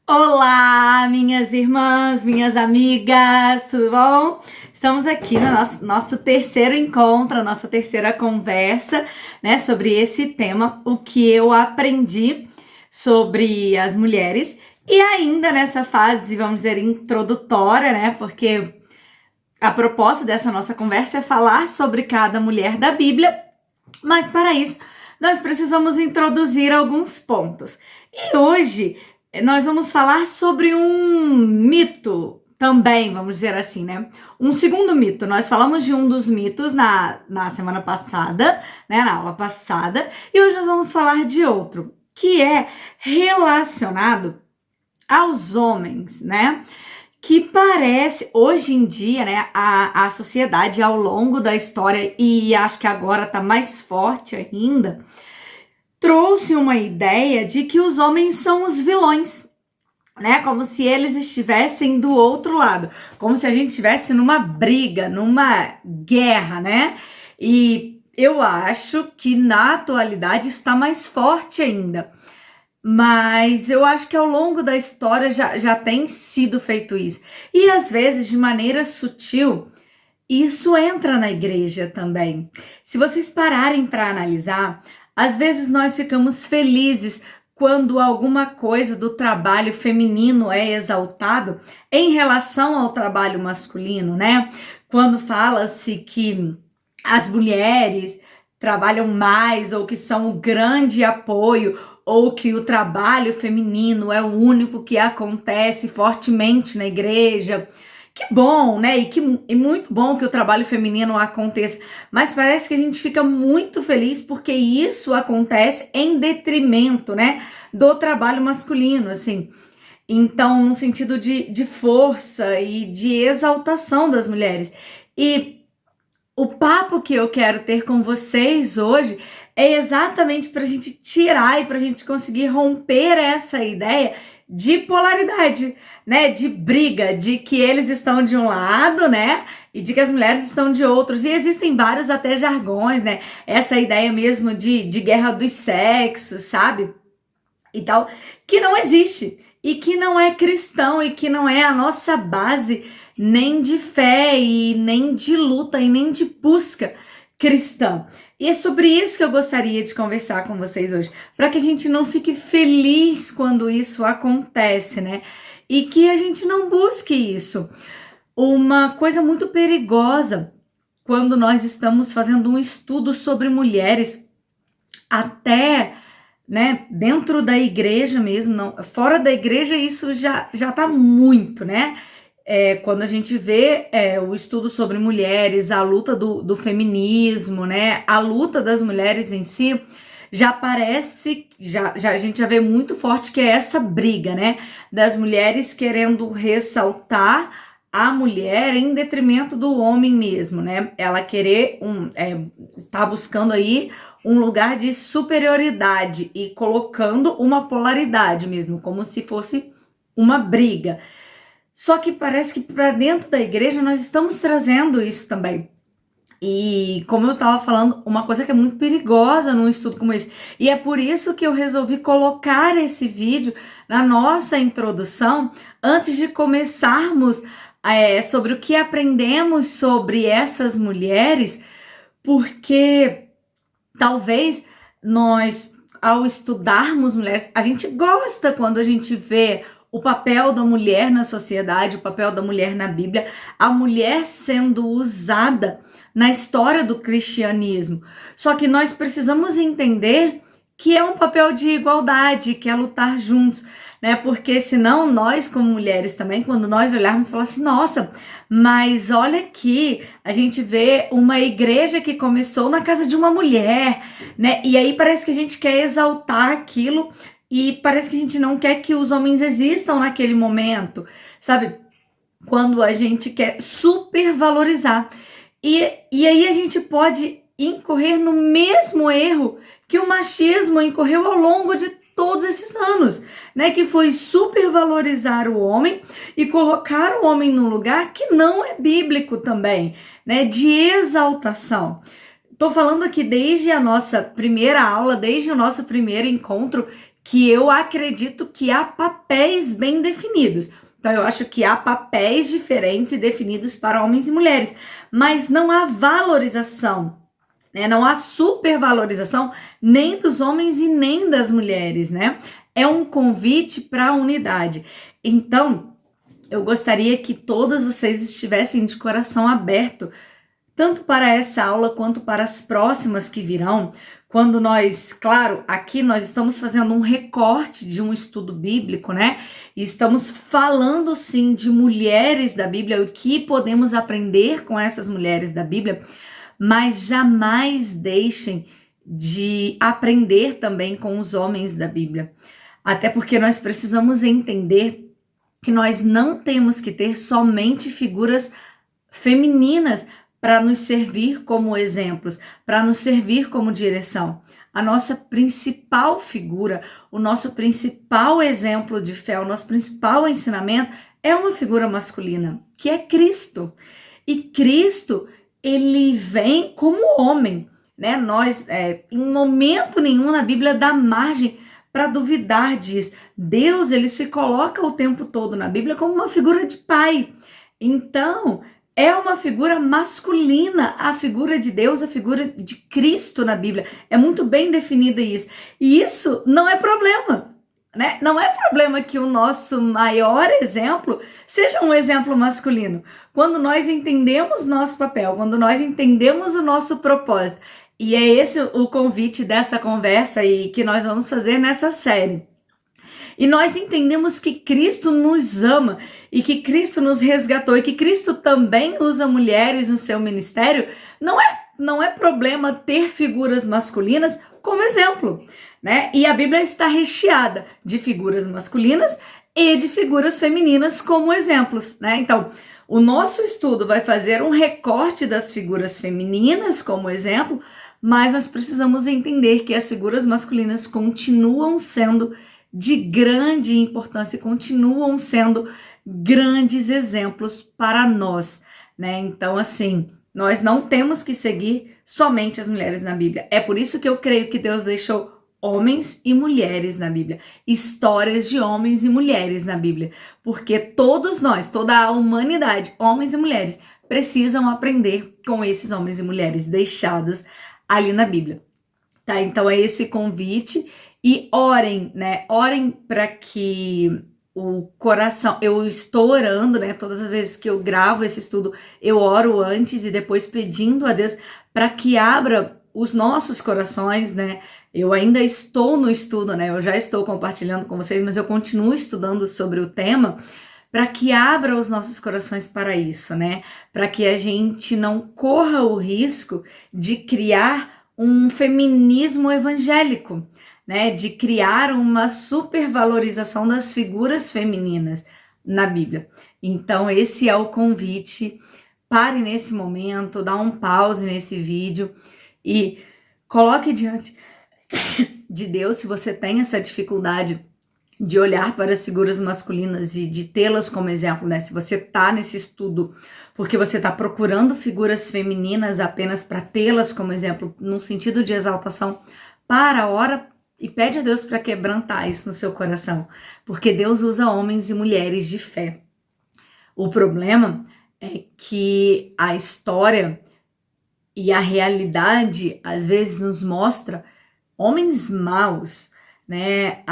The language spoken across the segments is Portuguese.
Olá, minhas irmãs, minhas amigas, tudo bom? Estamos aqui no nosso terceiro encontro, nossa terceira conversa, né, sobre esse tema, o que eu aprendi sobre as mulheres. E ainda nessa fase, vamos dizer, introdutória, né, porque a proposta dessa nossa conversa é falar sobre cada mulher da Bíblia, mas para isso nós precisamos introduzir alguns pontos. E hoje nós vamos falar sobre um mito também, vamos dizer assim, né? Um segundo mito. Nós falamos de um dos mitos na semana passada, né? Na aula passada, e hoje nós vamos falar de outro, que é relacionado aos homens, né? Que parece, hoje em dia, né, a sociedade ao longo da história, e acho que agora está mais forte ainda, trouxe uma ideia de que os homens são os vilões, né? Como se eles estivessem do outro lado, como se a gente estivesse numa briga, numa guerra, né? E eu acho que na atualidade isso está mais forte ainda. Mas eu acho que ao longo da história já tem sido feito isso. E às vezes, de maneira sutil, isso entra na igreja também. Se vocês pararem para analisar, às vezes nós ficamos felizes quando alguma coisa do trabalho feminino é exaltado em relação ao trabalho masculino, né? Quando fala-se que as mulheres trabalham mais ou que são um grande apoio, ou que o trabalho feminino é o único que acontece fortemente na igreja. Que bom, né? E muito bom que o trabalho feminino aconteça, mas parece que a gente fica muito feliz porque isso acontece em detrimento, né, do trabalho masculino, assim. Então, no sentido de força e de exaltação das mulheres. E o papo que eu quero ter com vocês hoje é exatamente para a gente tirar e para a gente conseguir romper essa ideia de polaridade, né? De briga, de que eles estão de um lado, né? E de que as mulheres estão de outros. E existem vários até jargões, né? Essa ideia mesmo de guerra dos sexos, sabe? E tal, que não existe. E que não é cristão e que não é a nossa base nem de fé e nem de luta e nem de busca cristã. E é sobre isso que eu gostaria de conversar com vocês hoje, para que a gente não fique feliz quando isso acontece, né? E que a gente não busque isso. Uma coisa muito perigosa quando nós estamos fazendo um estudo sobre mulheres, até, né, dentro da igreja mesmo, não, fora da igreja isso já tá muito, né? Quando a gente vê o estudo sobre mulheres, a luta do feminismo, né, a luta das mulheres em si, já parece, a gente já vê muito forte que é essa briga, né, das mulheres querendo ressaltar a mulher em detrimento do homem mesmo, né, ela querer está buscando aí um lugar de superioridade e colocando uma polaridade mesmo, como se fosse uma briga. Só que parece que para dentro da igreja nós estamos trazendo isso também. E como eu estava falando, uma coisa que é muito perigosa num estudo como esse. E é por isso que eu resolvi colocar esse vídeo na nossa introdução, antes de começarmos sobre o que aprendemos sobre essas mulheres, porque talvez nós, ao estudarmos mulheres, a gente gosta quando a gente vê o papel da mulher na sociedade, o papel da mulher na Bíblia, a mulher sendo usada na história do cristianismo. Só que nós precisamos entender que é um papel de igualdade, que é lutar juntos, né? Porque senão nós, como mulheres também, quando nós olharmos e falar assim, nossa, mas olha aqui, a gente vê uma igreja que começou na casa de uma mulher, né? E aí parece que a gente quer exaltar aquilo e parece que a gente não quer que os homens existam naquele momento, sabe? Quando a gente quer supervalorizar. E aí a gente pode incorrer no mesmo erro que o machismo incorreu ao longo de todos esses anos, né? Que foi supervalorizar o homem e colocar o homem num lugar que não é bíblico também, né? De exaltação. Tô falando aqui desde a nossa primeira aula, desde o nosso primeiro encontro, que eu acredito que há papéis bem definidos. Então, eu acho que há papéis diferentes e definidos para homens e mulheres, mas não há valorização, né? Não há supervalorização nem dos homens e nem das mulheres, né? É um convite para a unidade. Então, eu gostaria que todas vocês estivessem de coração aberto, tanto para essa aula quanto para as próximas que virão, quando nós, claro, aqui nós estamos fazendo um recorte de um estudo bíblico, né? E estamos falando sim de mulheres da Bíblia, o que podemos aprender com essas mulheres da Bíblia, mas jamais deixem de aprender também com os homens da Bíblia. Até porque nós precisamos entender que nós não temos que ter somente figuras femininas para nos servir como exemplos, para nos servir como direção. A nossa principal figura, o nosso principal exemplo de fé, o nosso principal ensinamento é uma figura masculina, que é Cristo. E Cristo, ele vem como homem, né? Nós, em momento nenhum na Bíblia dá margem para duvidar disso. Deus, ele se coloca o tempo todo na Bíblia como uma figura de pai. Então, é uma figura masculina, a figura de Deus, a figura de Cristo na Bíblia. É muito bem definida isso. E isso não é problema, né? Não é problema que o nosso maior exemplo seja um exemplo masculino. Quando nós entendemos nosso papel, quando nós entendemos o nosso propósito, e é esse o convite dessa conversa e que nós vamos fazer nessa série. E nós entendemos que Cristo nos ama e que Cristo nos resgatou e que Cristo também usa mulheres no seu ministério. Não é problema ter figuras masculinas como exemplo, né? E a Bíblia está recheada de figuras masculinas e de figuras femininas como exemplos, né? Então, o nosso estudo vai fazer um recorte das figuras femininas como exemplo, mas nós precisamos entender que as figuras masculinas continuam sendo de grande importância, continuam sendo grandes exemplos para nós, né? Então, assim, nós não temos que seguir somente as mulheres na Bíblia. É por isso que eu creio que Deus deixou homens e mulheres na Bíblia, histórias de homens e mulheres na Bíblia, porque todos nós, toda a humanidade, homens e mulheres, precisam aprender com esses homens e mulheres deixados ali na Bíblia, tá? Então é esse convite. E orem, né? Orem para que o coração... Eu estou orando, né? Todas as vezes que eu gravo esse estudo, eu oro antes e depois pedindo a Deus para que abra os nossos corações, né? Eu ainda estou no estudo, né? Eu já estou compartilhando com vocês, mas eu continuo estudando sobre o tema para que abra os nossos corações para isso, né? Para que a gente não corra o risco de criar um feminismo evangélico, né, de criar uma supervalorização das figuras femininas na Bíblia. Então, esse é o convite. Pare nesse momento, dá um pause nesse vídeo e coloque diante de Deus se você tem essa dificuldade de olhar para as figuras masculinas e de tê-las como exemplo, né? Se você está nesse estudo porque você está procurando figuras femininas apenas para tê-las como exemplo, no sentido de exaltação, ora e pede a Deus para quebrantar isso no seu coração, porque Deus usa homens e mulheres de fé. O problema é que a história e a realidade às vezes nos mostra homens maus, né?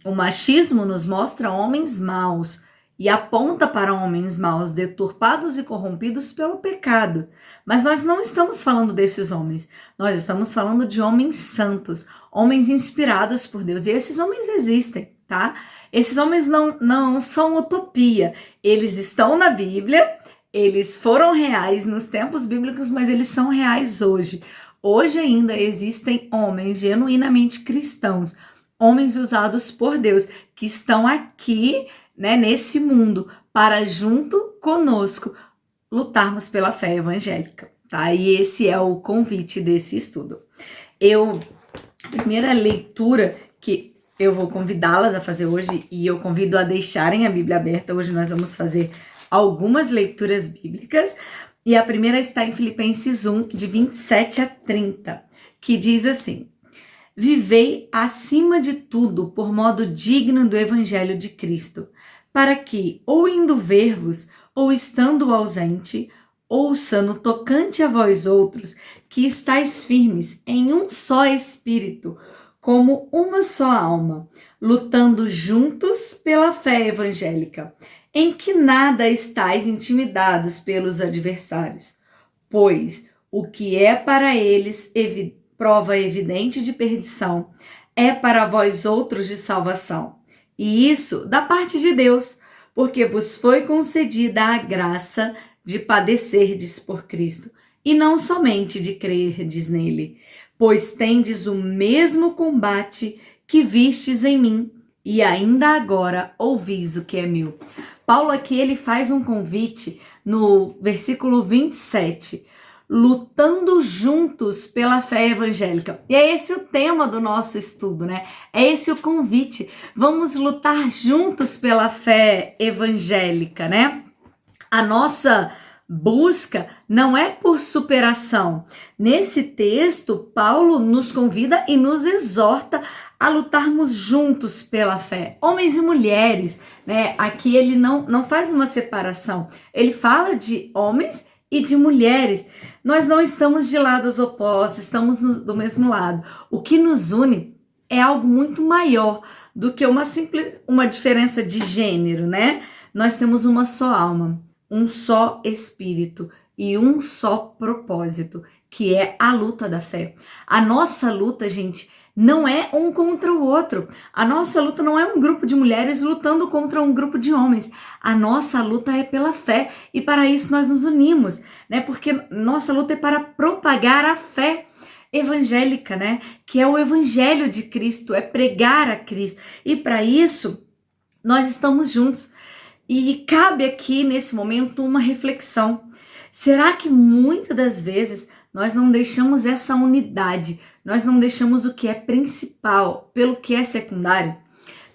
O machismo nos mostra homens maus e aponta para homens maus, deturpados e corrompidos pelo pecado. Mas nós não estamos falando desses homens, nós estamos falando de homens santos, homens inspirados por Deus, e esses homens existem, tá? Esses homens não são utopia, eles estão na Bíblia, eles foram reais nos tempos bíblicos, mas eles são reais hoje. Hoje ainda existem homens genuinamente cristãos, homens usados por Deus, que estão aqui, né, nesse mundo, para junto conosco lutarmos pela fé evangélica, tá? E esse é o convite desse estudo. A primeira leitura que eu vou convidá-las a fazer hoje, e eu convido a deixarem a Bíblia aberta, hoje nós vamos fazer algumas leituras bíblicas, e a primeira está em Filipenses 1, de 27 a 30, que diz assim: Vivei acima de tudo por modo digno do Evangelho de Cristo, para que, ou indo ver-vos, ou estando ausente, ouça no tocante a vós outros, que estáis firmes em um só espírito, como uma só alma, lutando juntos pela fé evangélica, em que nada estáis intimidados pelos adversários, pois o que é para eles prova evidente de perdição, é para vós outros de salvação. E isso da parte de Deus, porque vos foi concedida a graça de padecerdes por Cristo, e não somente de crerdes nele, pois tendes o mesmo combate que vistes em mim, e ainda agora ouvis o que é meu. Paulo aqui ele faz um convite no versículo 27, lutando juntos pela fé evangélica. E é esse o tema do nosso estudo, né? É esse o convite. Vamos lutar juntos pela fé evangélica, né? A nossa busca não é por superação. Nesse texto, Paulo nos convida e nos exorta a lutarmos juntos pela fé. Homens e mulheres, né? Aqui ele não faz uma separação. Ele fala de homens e de mulheres. Nós não estamos de lados opostos, estamos do mesmo lado. O que nos une é algo muito maior do que uma diferença de gênero, né? Nós temos uma só alma, um só espírito e um só propósito, que é a luta da fé. A nossa luta, gente, não é um contra o outro. A nossa luta não é um grupo de mulheres lutando contra um grupo de homens. A nossa luta é pela fé e para isso nós nos unimos, né? Porque nossa luta é para propagar a fé evangélica, né? Que é o evangelho de Cristo, é pregar a Cristo. E para isso nós estamos juntos. E cabe aqui nesse momento uma reflexão. Será que muitas das vezes nós não deixamos essa unidade, nós não deixamos o que é principal pelo que é secundário?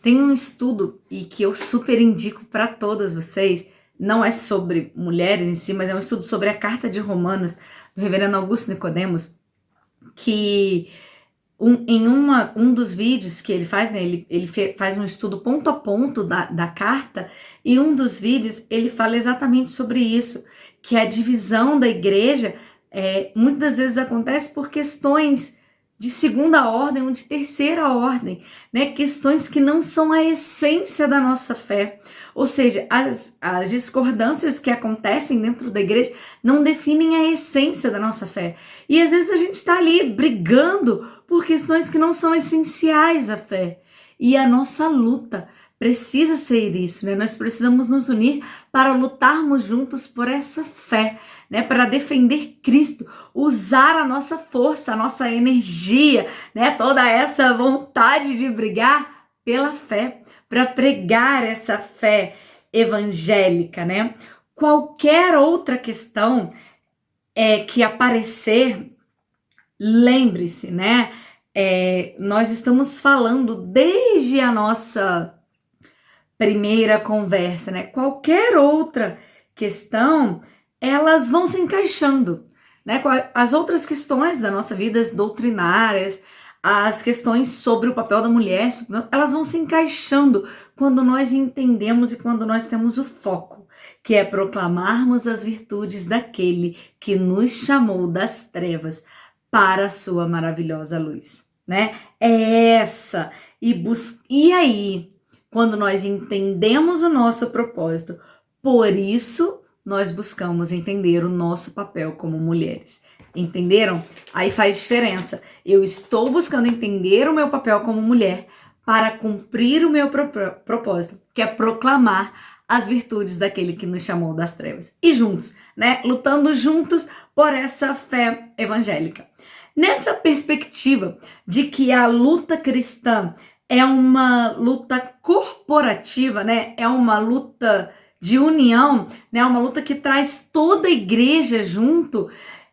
Tem um estudo e que eu super indico para todas vocês, não é sobre mulheres em si, mas é um estudo sobre a Carta de Romanos, do reverendo Augusto Nicodemos, que um dos vídeos que ele faz, né, ele faz um estudo ponto a ponto da carta, e um dos vídeos ele fala exatamente sobre isso, que a divisão da igreja muitas vezes acontece por questões de segunda ordem ou de terceira ordem, né? Questões que não são a essência da nossa fé. Ou seja, as discordâncias que acontecem dentro da igreja não definem a essência da nossa fé. E às vezes a gente está ali brigando por questões que não são essenciais à fé. E a nossa luta precisa ser isso, né? Nós precisamos nos unir para lutarmos juntos por essa fé, né? Para defender Cristo, usar a nossa força, a nossa energia, né? Toda essa vontade de brigar pela fé, para pregar essa fé evangélica, né? Qualquer outra questão que aparecer, lembre-se, né? Nós estamos falando desde a nossa primeira conversa, né? Qualquer outra questão, elas vão se encaixando, né? As outras questões da nossa vida, as doutrinárias, as questões sobre o papel da mulher, elas vão se encaixando quando nós entendemos e quando nós temos o foco, que é proclamarmos as virtudes daquele que nos chamou das trevas para a sua maravilhosa luz, né? É essa. E aí, quando nós entendemos o nosso propósito, por isso nós buscamos entender o nosso papel como mulheres. Entenderam? Aí faz diferença. Eu estou buscando entender o meu papel como mulher para cumprir o meu propósito, que é proclamar as virtudes daquele que nos chamou das trevas. E juntos, né? Lutando juntos por essa fé evangélica. Nessa perspectiva de que a luta cristã é uma luta corporativa, né? É uma luta de união, né? Uma luta que traz toda a igreja junto.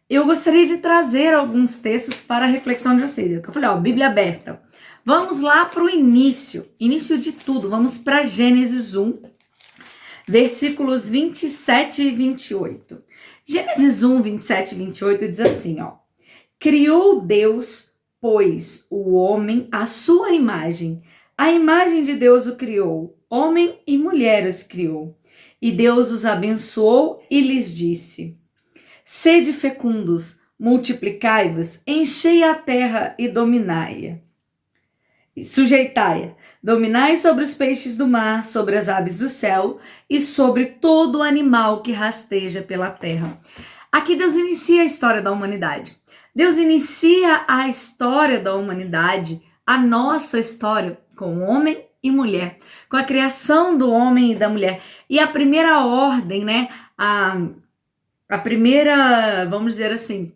Eu gostaria de trazer alguns textos para a reflexão de vocês. Eu falei, Bíblia aberta. Vamos lá para o início de tudo. Vamos para Gênesis 1, versículos 27 e 28. Gênesis 1, 27 e 28 diz assim, Criou Deus pois, o homem à sua imagem. A imagem de Deus o criou, homem e mulher os criou. E Deus os abençoou e lhes disse: sede fecundos, multiplicai-vos, enchei a terra e dominai-a. Sujeitai-a, dominai sobre os peixes do mar, sobre as aves do céu e sobre todo o animal que rasteja pela terra. Aqui Deus inicia a história da humanidade. Deus inicia a história da humanidade, a nossa história, com homem e mulher, com a criação do homem e da mulher. E a primeira ordem, né? A primeira, vamos dizer assim,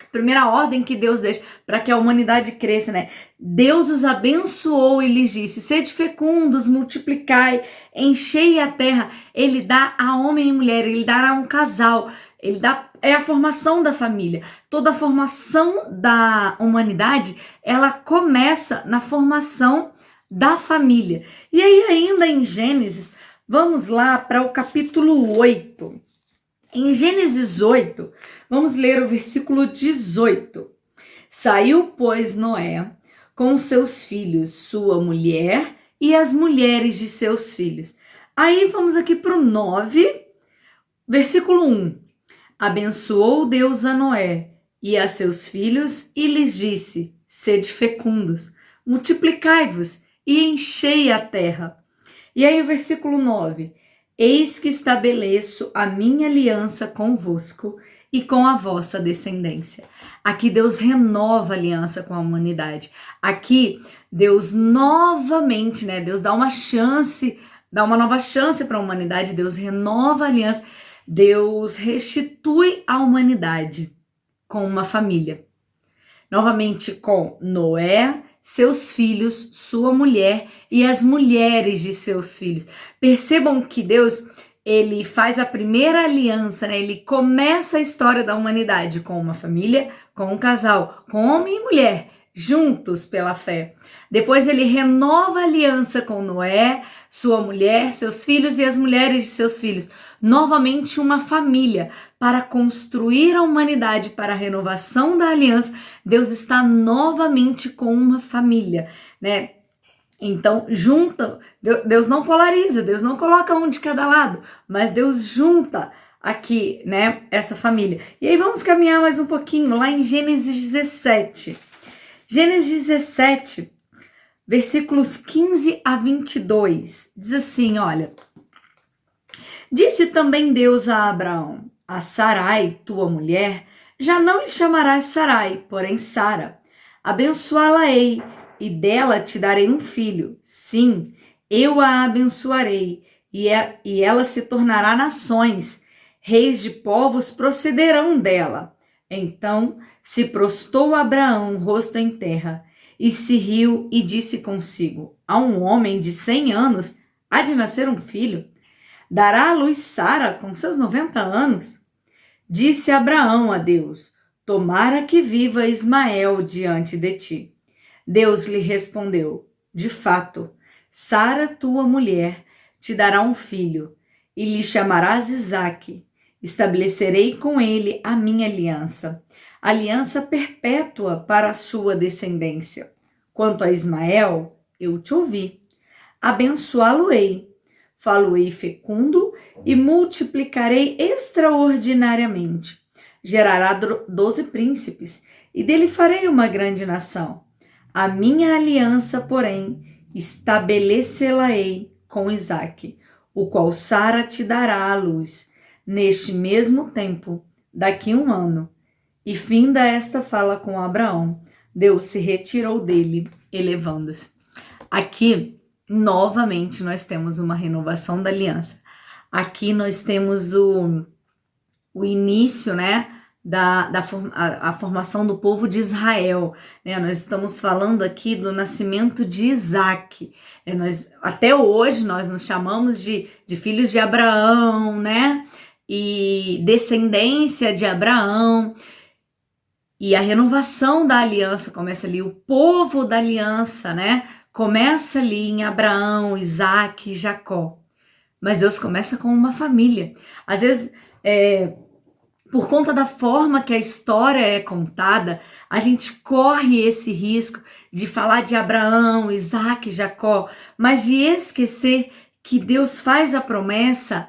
a primeira ordem que Deus deixa para que a humanidade cresça, né? Deus os abençoou e lhes disse: sede fecundos, multiplicai, enchei a terra. Ele dá a homem e mulher, ele dá a um casal. É a formação da família. Toda a formação da humanidade, ela começa na formação da família. E aí ainda em Gênesis, vamos lá para o capítulo 8. Em Gênesis 8, vamos ler o versículo 18. Saiu, pois, Noé com seus filhos, sua mulher e as mulheres de seus filhos. Aí vamos aqui para o 9, versículo 1. Abençoou Deus a Noé e a seus filhos e lhes disse: sede fecundos, multiplicai-vos e enchei a terra. E aí o versículo 9. Eis que estabeleço a minha aliança convosco e com a vossa descendência. Aqui Deus renova a aliança com a humanidade. Aqui Deus novamente, né? Deus dá uma nova chance para a humanidade. Deus renova a aliança. Deus restitui a humanidade com uma família. Novamente com Noé, seus filhos, sua mulher e as mulheres de seus filhos. Percebam que Deus, ele faz a primeira aliança, né? Ele começa a história da humanidade com uma família, com um casal, com homem e mulher, juntos pela fé. Depois ele renova a aliança com Noé, sua mulher, seus filhos e as mulheres de seus filhos. Novamente uma família para construir a humanidade, para a renovação da aliança. Deus está novamente com uma família, né? Então, junta, Deus não polariza, Deus não coloca um de cada lado, mas Deus junta aqui, né, essa família. E aí vamos caminhar mais um pouquinho, lá em Gênesis 17. Gênesis 17, versículos 15 a 22, diz assim, olha: disse também Deus a Abraão: a Sarai, tua mulher, já não lhe chamarás Sarai, porém Sara. Abençoá-la-ei, e dela te darei um filho. Sim, eu a abençoarei, e ela se tornará nações. Reis de povos procederão dela. Então se prostou Abraão, rosto em terra, e se riu e disse consigo: a um homem de 100 anos há de nascer um filho? Dará à luz Sara com seus 90 anos? Disse Abraão a Deus: tomara que viva Ismael diante de ti. Deus lhe respondeu: de fato, Sara, tua mulher, te dará um filho, e lhe chamarás Isaque. Estabelecerei com ele a minha aliança perpétua para a sua descendência. Quanto a Ismael, eu te ouvi. Abençoá-lo-ei, falo-ei fecundo e multiplicarei extraordinariamente. Gerará 12 príncipes, e dele farei uma grande nação. A minha aliança, porém, estabelecê-la-ei com Isaque, o qual Sara te dará à luz, neste mesmo tempo, daqui 1 ano. E finda esta fala com Abraão, Deus se retirou dele, elevando-se. Aqui, novamente, nós temos uma renovação da aliança. Aqui nós temos o início, né? A formação do povo de Israel, né? Nós estamos falando aqui do nascimento de Isaque. Até hoje nós nos chamamos de filhos de Abraão, né? E descendência de Abraão. E a renovação da aliança começa ali, o povo da aliança, né? Começa ali em Abraão, Isaque e Jacó. Mas Deus começa com uma família. Às vezes, por conta da forma que a história é contada, a gente corre esse risco de falar de Abraão, Isaac, Jacó, mas de esquecer que Deus faz a promessa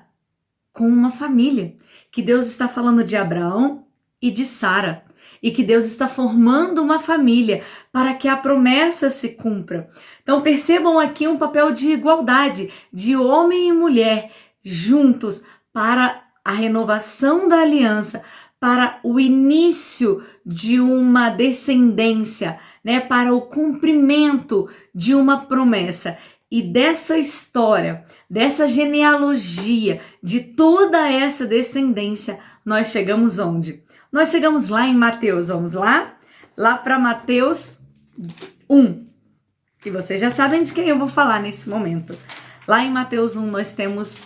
com uma família, que Deus está falando de Abraão e de Sara, e que Deus está formando uma família para que a promessa se cumpra. Então percebam aqui um papel de igualdade, de homem e mulher juntos para a renovação da aliança, para o início de uma descendência, né, para o cumprimento de uma promessa. E dessa história, dessa genealogia, de toda essa descendência, nós chegamos onde? Nós chegamos lá em Mateus, vamos lá? Lá para Mateus 1. E vocês já sabem de quem eu vou falar nesse momento. Lá em Mateus 1 nós temos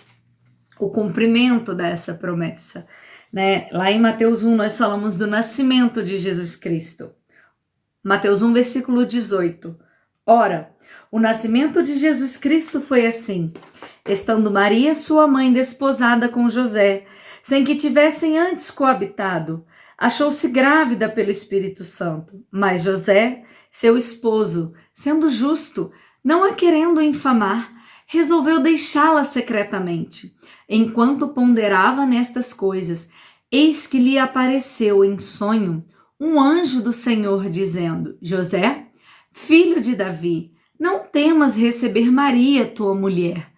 o cumprimento dessa promessa, né? Lá em Mateus 1 nós falamos do nascimento de Jesus Cristo. Mateus 1, versículo 18. Ora, o nascimento de Jesus Cristo foi assim: estando Maria, sua mãe, desposada com José, sem que tivessem antes coabitado, achou-se grávida pelo Espírito Santo. Mas José, seu esposo, sendo justo, não a querendo infamar, resolveu deixá-la secretamente. Enquanto ponderava nestas coisas, eis que lhe apareceu em sonho um anjo do Senhor, dizendo: José, filho de Davi, não temas receber Maria, tua mulher,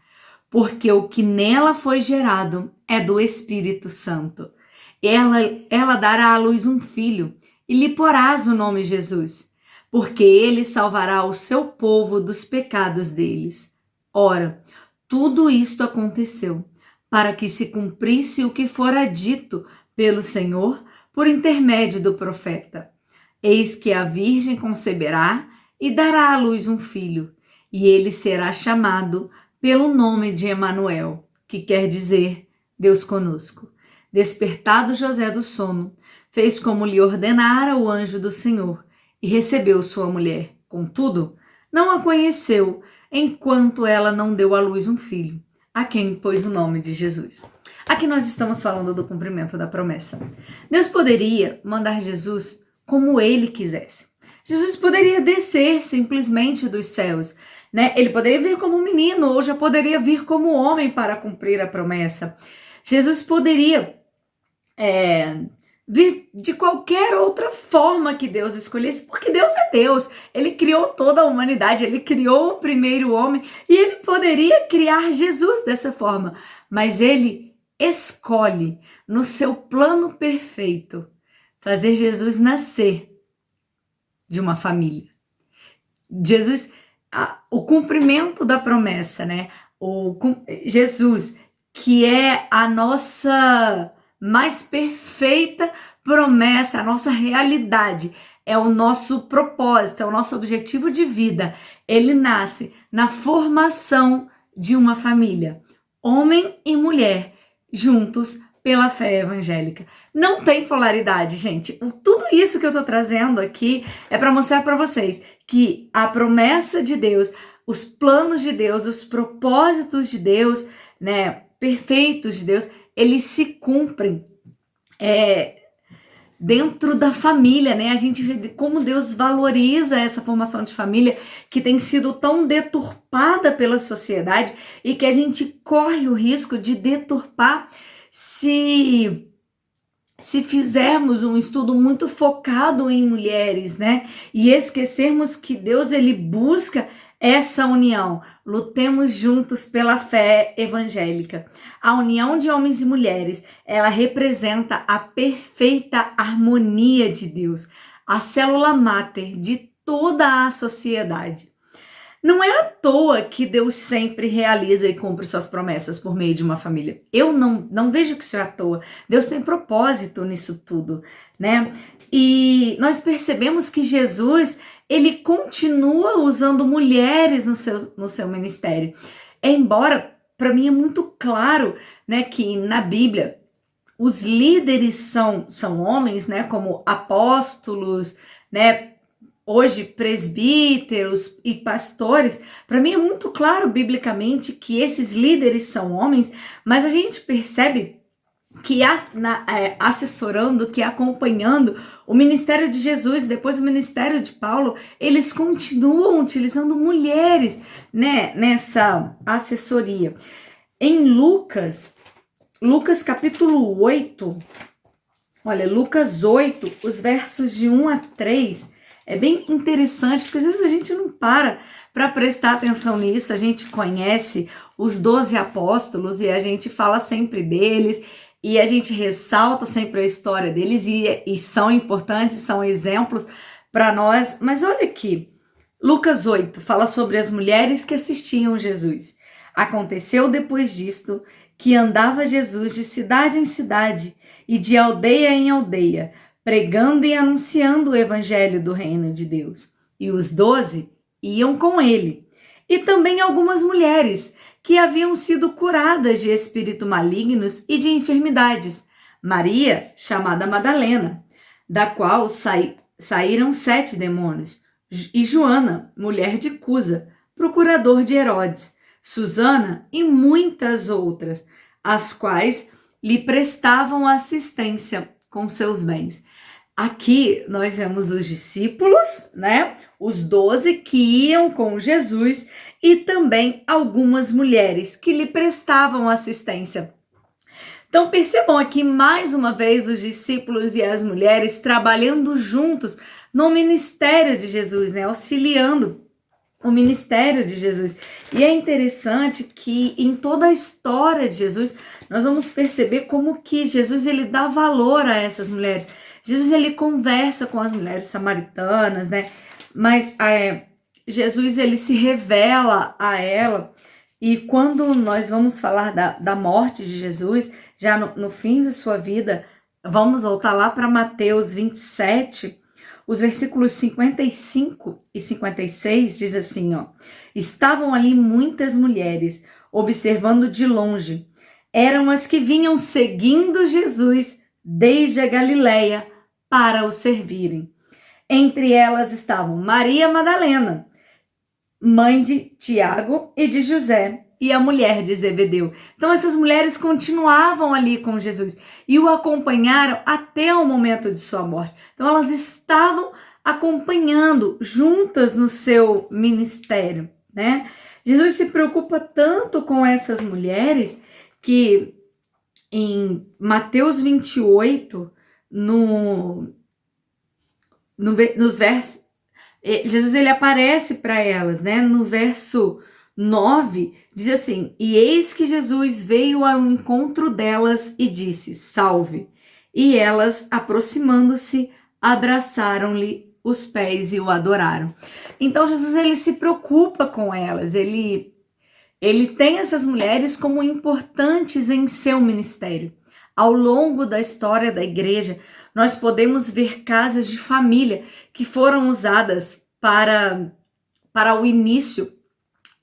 porque o que nela foi gerado é do Espírito Santo. Ela dará à luz um filho, e lhe porás o nome Jesus, porque ele salvará o seu povo dos pecados deles. Ora, tudo isto aconteceu para que se cumprisse o que fora dito pelo Senhor por intermédio do profeta. Eis que a virgem conceberá e dará à luz um filho, e ele será chamado pelo nome de Emanuel, que quer dizer Deus conosco. Despertado José do sono, fez como lhe ordenara o anjo do Senhor e recebeu sua mulher. Contudo, não a conheceu, enquanto ela não deu à luz um filho, a quem pôs o nome de Jesus. Aqui nós estamos falando do cumprimento da promessa. Deus poderia mandar Jesus como ele quisesse. Jesus poderia descer simplesmente dos céus, né? Ele poderia vir como um menino ou já poderia vir como homem para cumprir a promessa. Jesus poderia vir de qualquer outra forma que Deus escolhesse, porque Deus é Deus. Ele criou toda a humanidade, ele criou o primeiro homem e ele poderia criar Jesus dessa forma, mas ele escolhe, no seu plano perfeito, fazer Jesus nascer de uma família. Jesus, o cumprimento da promessa, né? Jesus, que é a nossa mais perfeita promessa, a nossa realidade, é o nosso propósito, é o nosso objetivo de vida. Ele nasce na formação de uma família, homem e mulher, juntos pela fé evangélica. Não tem polaridade, gente. Tudo isso que eu tô trazendo aqui é para mostrar para vocês que a promessa de Deus, os planos de Deus, os propósitos de Deus, né, perfeitos de Deus, eles se cumprem dentro da família, né? A gente vê como Deus valoriza essa formação de família que tem sido tão deturpada pela sociedade e que a gente corre o risco de deturpar se fizermos um estudo muito focado em mulheres, né? E esquecermos que Deus, ele busca essa união. Lutemos juntos pela fé evangélica. A união de homens e mulheres, ela representa a perfeita harmonia de Deus, a célula máter de toda a sociedade. Não é à toa que Deus sempre realiza e cumpre suas promessas por meio de uma família. Eu não vejo que isso é à toa. Deus tem propósito nisso tudo, né? E nós percebemos que Jesus, ele continua usando mulheres no seu ministério. Embora, para mim é muito claro, né, que na Bíblia os líderes são homens, né, como apóstolos, né, hoje presbíteros e pastores. Para mim é muito claro biblicamente que esses líderes são homens, mas a gente percebe assessorando, que acompanhando o ministério de Jesus, depois o ministério de Paulo, eles continuam utilizando mulheres, né, nessa assessoria. Em Lucas capítulo 8, olha, Lucas 8, os versos de 1 a 3, é bem interessante, porque às vezes a gente não para prestar atenção nisso. A gente conhece os 12 apóstolos e a gente fala sempre deles, e a gente ressalta sempre a história deles, e são importantes, são exemplos para nós. Mas olha aqui, Lucas 8 fala sobre as mulheres que assistiam Jesus. Aconteceu depois disto que andava Jesus de cidade em cidade e de aldeia em aldeia, pregando e anunciando o evangelho do reino de Deus. E os 12 iam com ele. E também algumas mulheres que haviam sido curadas de espíritos malignos e de enfermidades. Maria, chamada Madalena, da qual saíram 7 demônios. E Joana, mulher de Cusa, procurador de Herodes. Susana e muitas outras, as quais lhe prestavam assistência com seus bens. Aqui nós vemos os discípulos, né? Os 12 que iam com Jesus e também algumas mulheres que lhe prestavam assistência. Então percebam aqui mais uma vez os discípulos e as mulheres trabalhando juntos no ministério de Jesus, né? Auxiliando o ministério de Jesus. E é interessante que em toda a história de Jesus, nós vamos perceber como que Jesus ele dá valor a essas mulheres. Jesus ele conversa com as mulheres samaritanas, né? Mas Jesus ele se revela a ela. E quando nós vamos falar da morte de Jesus, já no fim de sua vida, vamos voltar lá para Mateus 27, os versículos 55 e 56 diz assim, ó: estavam ali muitas mulheres, observando de longe. Eram as que vinham seguindo Jesus desde a Galileia para o servirem. Entre elas estavam Maria Madalena, mãe de Tiago e de José, e a mulher de Zebedeu. Então essas mulheres continuavam ali com Jesus e o acompanharam até o momento de sua morte. Então elas estavam acompanhando juntas no seu ministério, né? Jesus se preocupa tanto com essas mulheres que em Mateus 28, nos versos, Jesus ele aparece para elas, né? No verso 9, diz assim: e eis que Jesus veio ao encontro delas e disse: salve. E elas, aproximando-se, abraçaram-lhe os pés e o adoraram. Então Jesus ele se preocupa com elas, ele tem essas mulheres como importantes em seu ministério. Ao longo da história da igreja, nós podemos ver casas de família que foram usadas para o início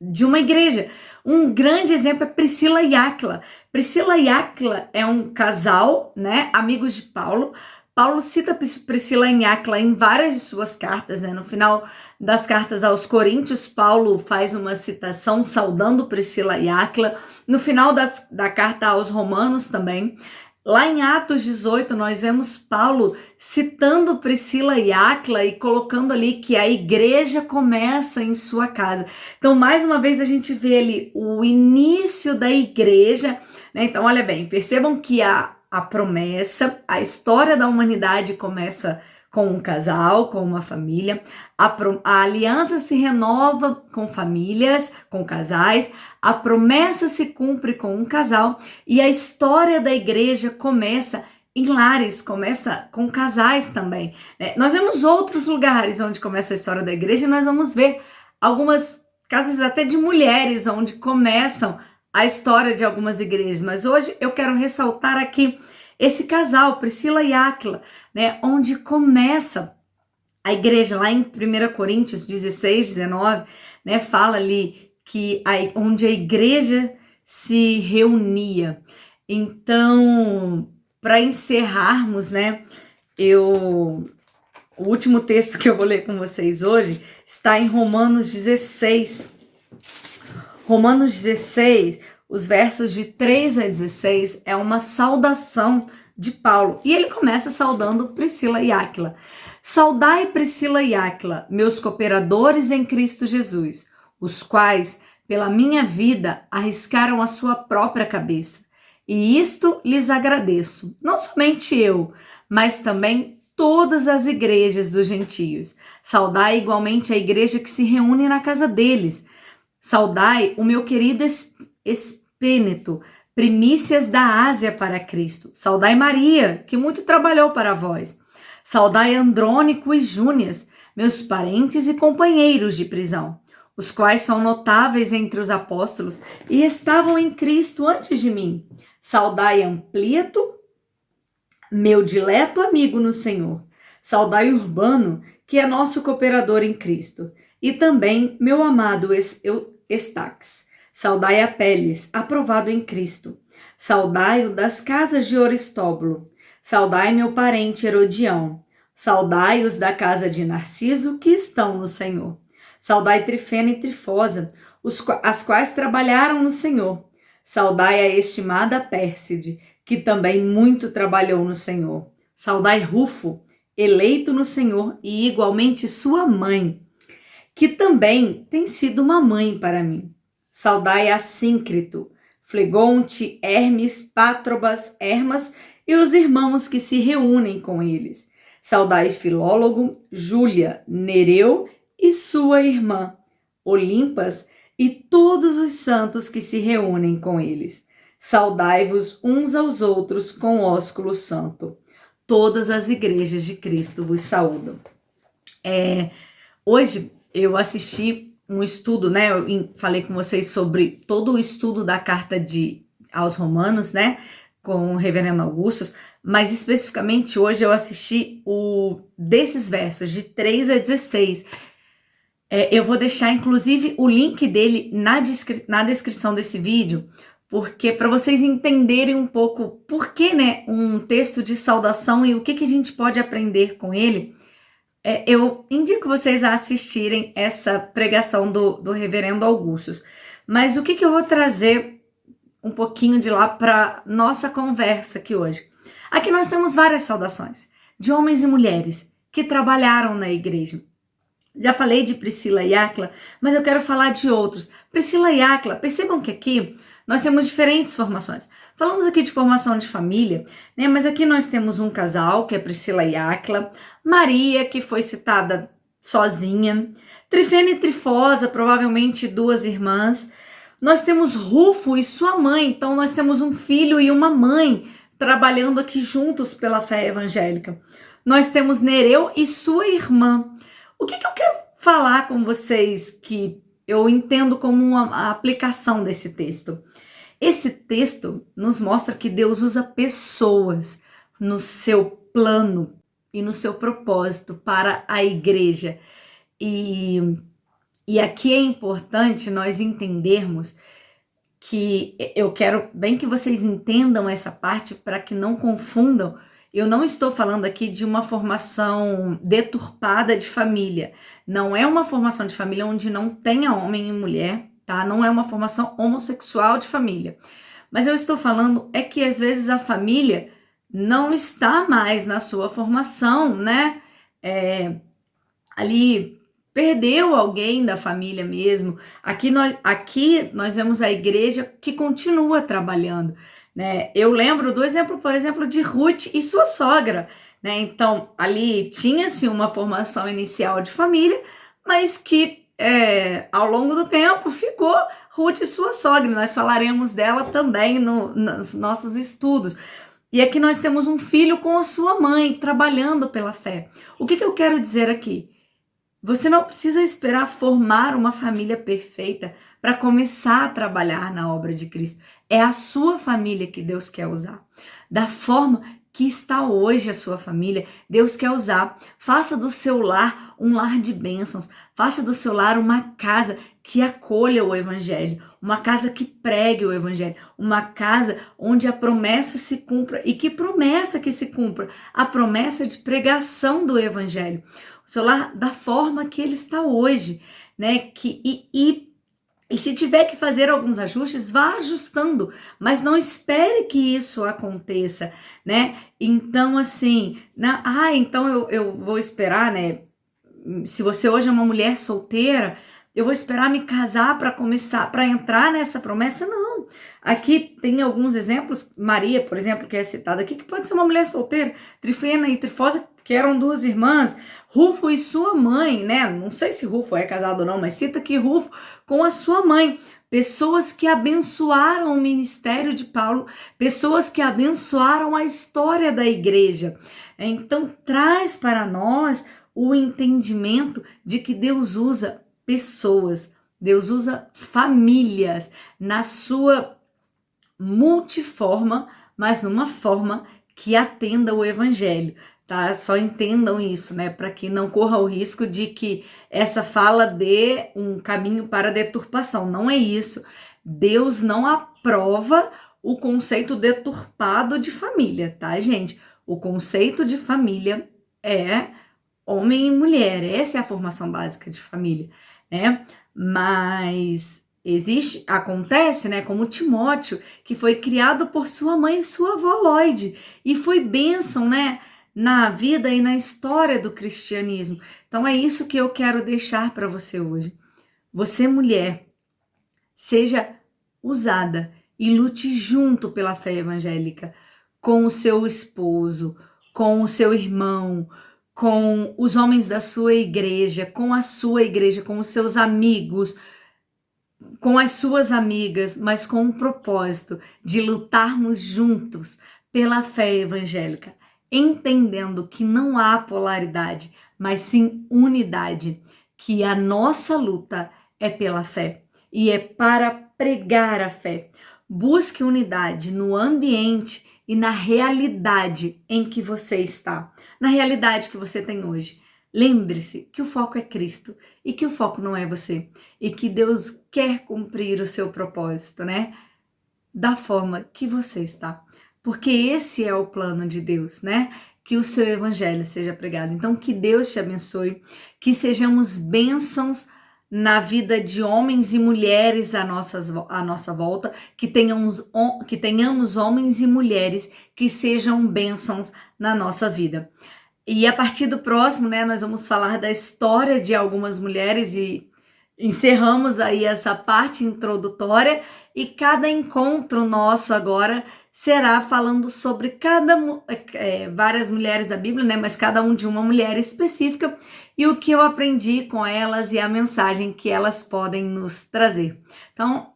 de uma igreja. Um grande exemplo é Priscila e Áquila. Priscila e Áquila é um casal, né, amigos de Paulo. Paulo cita Priscila e Áquila em várias de suas cartas, né? No final das cartas aos Coríntios, Paulo faz uma citação saudando Priscila e Áquila. No final da carta aos Romanos também. Lá em Atos 18, nós vemos Paulo citando Priscila e Áquila e colocando ali que a igreja começa em sua casa. Então, mais uma vez, a gente vê ali o início da igreja, né? Então, olha bem, percebam que a promessa, a história da humanidade começa com um casal, com uma família. A aliança se renova com famílias, com casais. A promessa se cumpre com um casal. E a história da igreja começa em lares, começa com casais também, né? Nós vemos outros lugares onde começa a história da igreja e nós vamos ver algumas casas até de mulheres onde começam a história de algumas igrejas. Mas hoje eu quero ressaltar aqui esse casal, Priscila e Áquila, né, onde começa a igreja, lá em 1 Coríntios 16, 19, né, fala ali que onde a igreja se reunia. Então, para encerrarmos, né, o último texto que eu vou ler com vocês hoje está em Romanos 16. Romanos 16, Os versos de 3 a 16 é uma saudação de Paulo. E ele começa saudando Priscila e Áquila. Saudai Priscila e Áquila, meus cooperadores em Cristo Jesus, os quais, pela minha vida, arriscaram a sua própria cabeça. E isto lhes agradeço, não somente eu, mas também todas as igrejas dos gentios. Saudai igualmente a igreja que se reúne na casa deles. Saudai o meu querido Espêneto, primícias da Ásia para Cristo. Saudai Maria, que muito trabalhou para vós. Saudai Andrônico e Júnias, meus parentes e companheiros de prisão, os quais são notáveis entre os apóstolos e estavam em Cristo antes de mim. Saudai Amplieto, meu dileto amigo no Senhor. Saudai Urbano, que é nosso cooperador em Cristo. E também meu amado Estaques. Saudai Apeles, aprovado em Cristo. Saudai-o das casas de Aristóbulo. Saudai meu parente Herodião. Saudai os da casa de Narciso, que estão no Senhor. Saudai Trifena e Trifosa, as quais trabalharam no Senhor. Saudai a estimada Pérside, que também muito trabalhou no Senhor. Saudai Rufo, eleito no Senhor, e igualmente sua mãe, que também tem sido uma mãe para mim. Saudai Assíncrito, Flegonte, Hermes, Pátrobas, Hermas e os irmãos que se reúnem com eles. Saudai Filólogo, Júlia, Nereu e sua irmã, Olimpas, e todos os santos que se reúnem com eles. Saudai-vos uns aos outros com ósculo santo. Todas as igrejas de Cristo vos saúdam. Hoje eu assisti um estudo, né? Eu falei com vocês sobre todo o estudo da carta aos Romanos, né? Com o reverendo Augustus, mas especificamente hoje eu assisti desses versos de 3 a 16. Eu vou deixar inclusive o link dele na descrição desse vídeo, porque para vocês entenderem um pouco por que, né, um texto de saudação e o que a gente pode aprender com ele. Eu indico vocês a assistirem essa pregação do reverendo Augustus. Mas o que eu vou trazer um pouquinho de lá para nossa conversa aqui hoje? Aqui nós temos várias saudações de homens e mulheres que trabalharam na igreja. Já falei de Priscila e Áquila, mas eu quero falar de outros. Priscila e Áquila, percebam que aqui nós temos diferentes formações. Falamos aqui de formação de família, né? Mas aqui nós temos um casal, que é Priscila e Áquila, Maria, que foi citada sozinha, Trifena e Trifosa, provavelmente duas irmãs. Nós temos Rufo e sua mãe, então nós temos um filho e uma mãe trabalhando aqui juntos pela fé evangélica. Nós temos Nereu e sua irmã. O que eu quero falar com vocês que eu entendo como uma aplicação desse texto? Esse texto nos mostra que Deus usa pessoas no seu plano e no seu propósito para a igreja. E aqui é importante nós entendermos que eu quero bem que vocês entendam essa parte para que não confundam. Eu não estou falando aqui de uma formação deturpada de família. Não é uma formação de família onde não tenha homem e mulher, tá? Não é uma formação homossexual de família. Mas eu estou falando é que às vezes a família não está mais na sua formação, né? Ali perdeu alguém da família mesmo. Aqui nós vemos a igreja que continua trabalhando, né? Eu lembro do exemplo, por exemplo, de Ruth e sua sogra, né? Então, ali tinha-se uma formação inicial de família, mas que ao longo do tempo ficou Ruth e sua sogra. Nós falaremos dela também nos nossos estudos. E aqui nós temos um filho com a sua mãe, trabalhando pela fé. O que eu quero dizer aqui? Você não precisa esperar formar uma família perfeita para começar a trabalhar na obra de Cristo. É a sua família que Deus quer usar. Da forma que está hoje a sua família, Deus quer usar. Faça do seu lar um lar de bênçãos. Faça do seu lar uma casa que acolha o evangelho. Uma casa que pregue o evangelho. Uma casa onde a promessa se cumpra. E que promessa que se cumpra? A promessa de pregação do evangelho. O seu lar da forma que ele está hoje, né? E se tiver que fazer alguns ajustes, vá ajustando, mas não espere que isso aconteça, né? Então, assim, então eu vou esperar, né? Se você hoje é uma mulher solteira, eu vou esperar me casar para começar, para entrar nessa promessa? Não. Aqui tem alguns exemplos. Maria, por exemplo, que é citada aqui, que pode ser uma mulher solteira. Trifena e Trifosa, que eram duas irmãs. Rufo e sua mãe, né? Não sei se Rufo é casado ou não, mas cita aqui Rufo com a sua mãe. Pessoas que abençoaram o ministério de Paulo, pessoas que abençoaram a história da igreja. Então, traz para nós o entendimento de que Deus usa pessoas, Deus usa famílias na sua multiforma, mas numa forma que atenda o evangelho, tá? Só entendam isso, né? Para que não corra o risco de que essa fala dê um caminho para deturpação. Não é isso. Deus não aprova o conceito deturpado de família, tá, gente? O conceito de família é homem e mulher, essa é a formação básica de família, né? Mas acontece, né, como Timóteo, que foi criado por sua mãe e sua avó Lloyd, e foi bênção, né, na vida e na história do cristianismo. Então é isso que eu quero deixar para você hoje. Você, mulher, seja usada e lute junto pela fé evangélica, com o seu esposo, com o seu irmão, com os homens da sua igreja, com a sua igreja, com os seus amigos, com as suas amigas, mas com o propósito de lutarmos juntos pela fé evangélica, entendendo que não há polaridade, mas sim unidade, que a nossa luta é pela fé e é para pregar a fé. Busque unidade no ambiente e na realidade em que você está, na realidade que você tem hoje. Lembre-se que o foco é Cristo e que o foco não é você e que Deus quer cumprir o seu propósito, né? Da forma que você está. Porque esse é o plano de Deus, né? Que o seu evangelho seja pregado. Então, que Deus te abençoe, que sejamos bênçãos na vida de homens e mulheres à nossa volta, que tenhamos homens e mulheres que sejam bênçãos na nossa vida. E a partir do próximo, né, nós vamos falar da história de algumas mulheres e encerramos aí essa parte introdutória e cada encontro nosso agora será falando sobre várias mulheres da Bíblia, né, mas cada um de uma mulher específica e o que eu aprendi com elas e a mensagem que elas podem nos trazer. Então,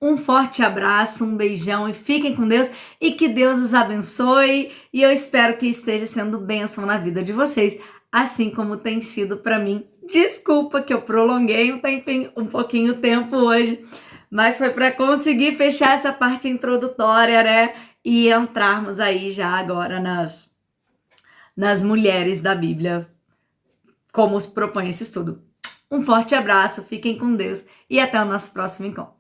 um forte abraço, um beijão e fiquem com Deus e que Deus os abençoe e eu espero que esteja sendo bênção na vida de vocês, assim como tem sido para mim. Desculpa que eu prolonguei um pouquinho o tempo hoje, mas foi para conseguir fechar essa parte introdutória, né? E entrarmos aí já agora nas mulheres da Bíblia, como propõe esse estudo. Um forte abraço, fiquem com Deus e até o nosso próximo encontro.